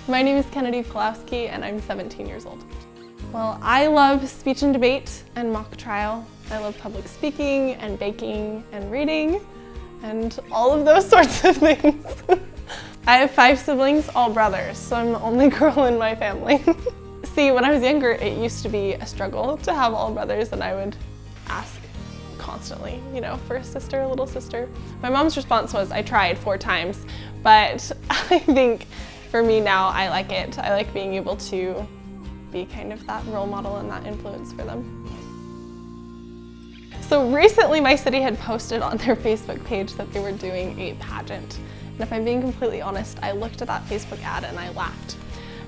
My name is Kennedy Pulowski and I'm 17 years old. Well, I love speech and debate and mock trial. I love public speaking and baking and reading and all of those sorts of things. I have 5 siblings, all brothers, so I'm the only girl in my family. See, when I was younger, it used to be a struggle to have all brothers, and I would ask constantly, you know, for a sister, a little sister. My mom's response was, I tried 4 times, but I think for me now, I like it. I like being able to be kind of that role model and that influence for them. So recently my city had posted on their Facebook page that they were doing a pageant. And if I'm being completely honest, I looked at that Facebook ad and I laughed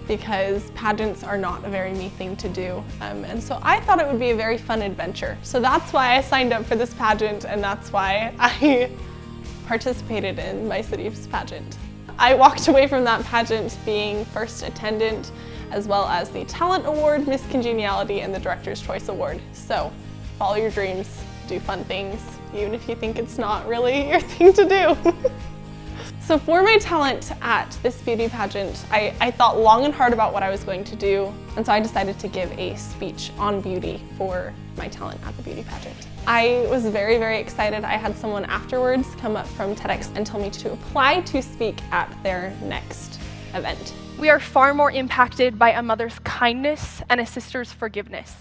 because pageants are not a very me thing to do. And so I thought it would be a very fun adventure. So that's why I signed up for this pageant and that's why I participated in my city's pageant. I walked away from that pageant being First Attendant, as well as the Talent Award, Miss Congeniality, and the Director's Choice Award. So follow your dreams, do fun things, even if you think it's not really your thing to do. So for my talent at this beauty pageant, I thought long and hard about what I was going to do, and so I decided to give a speech on beauty for my talent at the beauty pageant. I was very, very excited. I had someone afterwards come up from TEDx and tell me to apply to speak at their next event. We are far more impacted by a mother's kindness and a sister's forgiveness.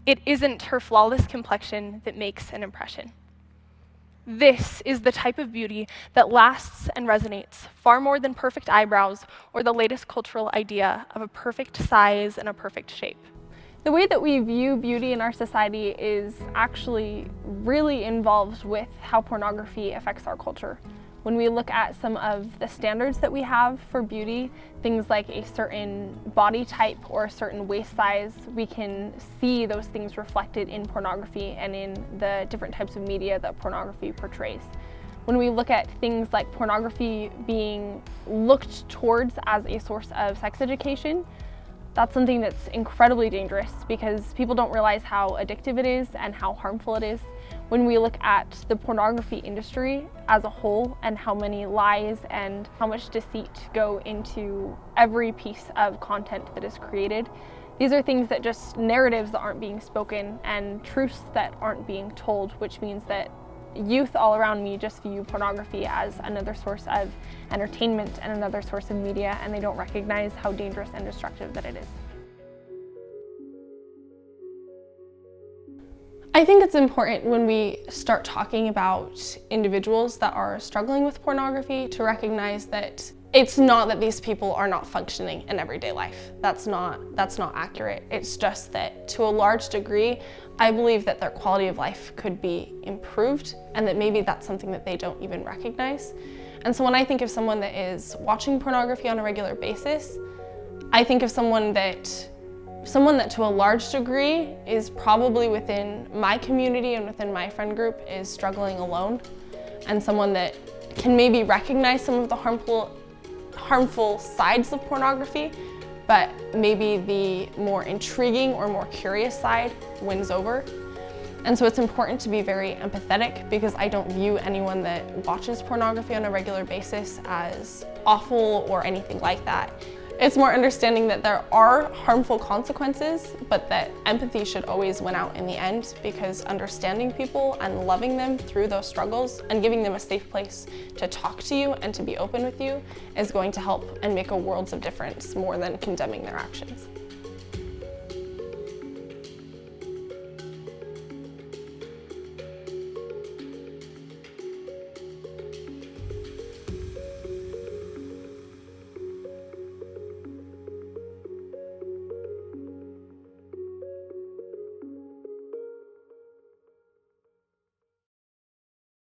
It isn't her flawless complexion that makes an impression. This is the type of beauty that lasts and resonates far more than perfect eyebrows or the latest cultural idea of a perfect size and a perfect shape. The way that we view beauty in our society is actually really involved with how pornography affects our culture. When we look at some of the standards that we have for beauty, things like a certain body type or a certain waist size, we can see those things reflected in pornography and in the different types of media that pornography portrays. When we look at things like pornography being looked towards as a source of sex education, that's something that's incredibly dangerous because people don't realize how addictive it is and how harmful it is. When we look at the pornography industry as a whole and how many lies and how much deceit go into every piece of content that is created, these are things that just narratives that aren't being spoken and truths that aren't being told, which means that youth all around me just view pornography as another source of entertainment and another source of media, and they don't recognize how dangerous and destructive that it is. I think it's important when we start talking about individuals that are struggling with pornography to recognize that it's not that these people are not functioning in everyday life. That's not accurate. It's just that to a large degree, I believe that their quality of life could be improved and that maybe that's something that they don't even recognize. And so when I think of someone that is watching pornography on a regular basis, I think of someone that to a large degree is probably within my community and within my friend group is struggling alone, and someone that can maybe recognize some of the harmful sides of pornography, but maybe the more intriguing or more curious side wins over. And so it's important to be very empathetic because I don't view anyone that watches pornography on a regular basis as awful or anything like that. It's more understanding that there are harmful consequences, but that empathy should always win out in the end because understanding people and loving them through those struggles and giving them a safe place to talk to you and to be open with you is going to help and make a world of difference more than condemning their actions.